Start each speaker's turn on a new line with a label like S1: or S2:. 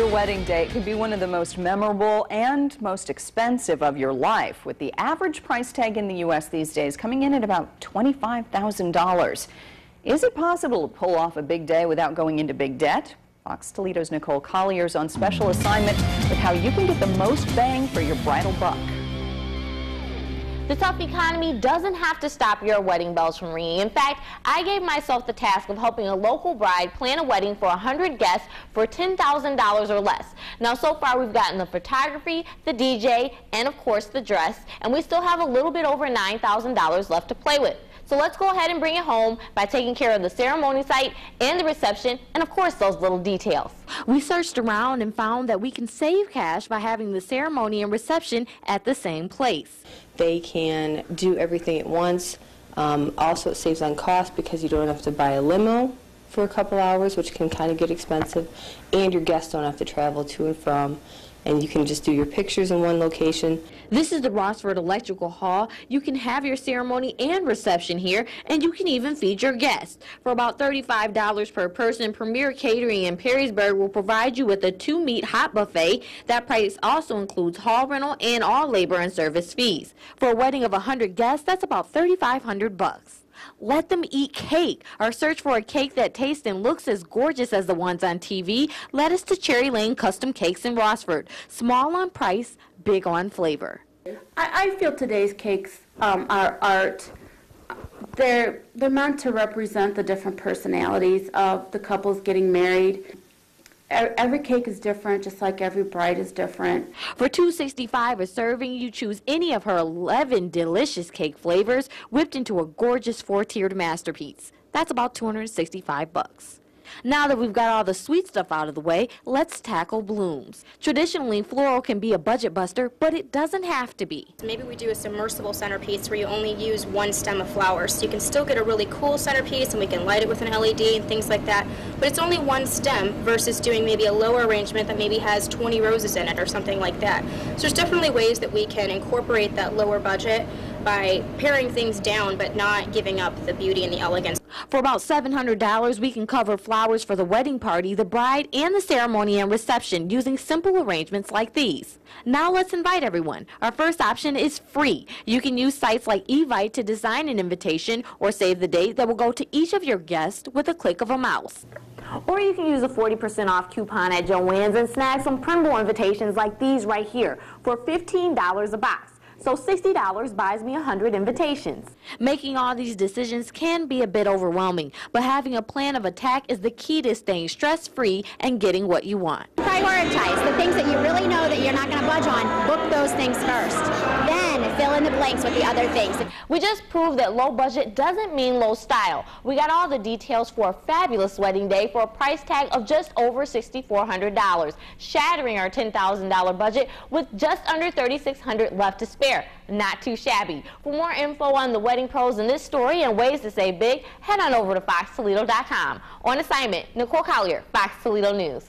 S1: your wedding day, it could be one of the most memorable and most expensive of your life, with the average price tag in the U.S. these days coming in at about $25,000. Is it possible to pull off a big day without going into big debt? Fox Toledo's Nicole Collier's on special assignment with how you can get the most bang for your bridal buck.
S2: The tough economy doesn't have to stop your wedding bells from ringing. In fact, I gave myself the task of helping a local bride plan a wedding for 100 guests for $10,000 or less. Now, so far we've gotten the photography, the DJ, and of course the dress, and we still have a little bit over $9,000 left to play with. So let's go ahead and bring it home by taking care of the ceremony site and the reception, and of course those little details. We searched around and found that we can save cash by having the ceremony and reception at the same place.
S3: They can do everything at once. Also, it saves on cost because you don't have to buy a limo for a couple hours, which can kind of get expensive, and your guests don't have to travel to and from, and you can just do your pictures in one location.
S2: This is the Rossford Electrical Hall. You can have your ceremony and reception here, and you can even feed your guests. For about $35 per person, Premier Catering in Perrysburg will provide you with a 2-meat hot buffet. That price also includes hall rental and all labor and service fees. For a wedding of 100 guests, that's about $3,500. Let them eat cake. Our search for a cake that tastes and looks as gorgeous as the ones on TV led us to Cherry Lane Custom Cakes in Rossford. Small on price, big on flavor.
S4: I feel today's cakes are art. They're meant to represent the different personalities of the couples getting married. Every cake is different, just like every bride is different.
S2: For $2.65 a serving, you choose any of her 11 delicious cake flavors, whipped into a gorgeous 4-tiered masterpiece. That's about $265. Now that we've got all the sweet stuff out of the way, let's tackle blooms. Traditionally, floral can be a budget buster, but it doesn't have to be.
S5: Maybe we do a submersible centerpiece where you only use one stem of flowers. So you can still get a really cool centerpiece and we can light it with an LED and things like that. But it's only one stem versus doing maybe a lower arrangement that maybe has 20 roses in it or something like that. So there's definitely ways that we can incorporate that lower budget by paring things down but not giving up the beauty and the elegance.
S2: For about $700, we can cover flowers for the wedding party, the bride, and the ceremony and reception using simple arrangements like these. Now let's invite everyone. Our first option is free. You can use sites like Evite to design an invitation or save the date that will go to each of your guests with a click of a mouse. Or you can use a 40% off coupon at Joann's and snag some printable invitations like these right here for $15 a box. So $60 buys me 100 invitations. Making all these decisions can be a bit overwhelming, but having a plan of attack is the key to staying stress-free and getting what you want.
S6: Prioritize the things that you really know that you're not going to budge on. Book those things first. Then fill in the blanks with the other things.
S2: We just proved that low budget doesn't mean low style. We got all the details for a fabulous wedding day for a price tag of just over $6,400, shattering our $10,000 budget with just under $3,600 left to spare. Not too shabby. For more info on the wedding pros in this story and ways to save big, head on over to foxtoledo.com. On assignment, Nicole Collier, Fox Toledo News.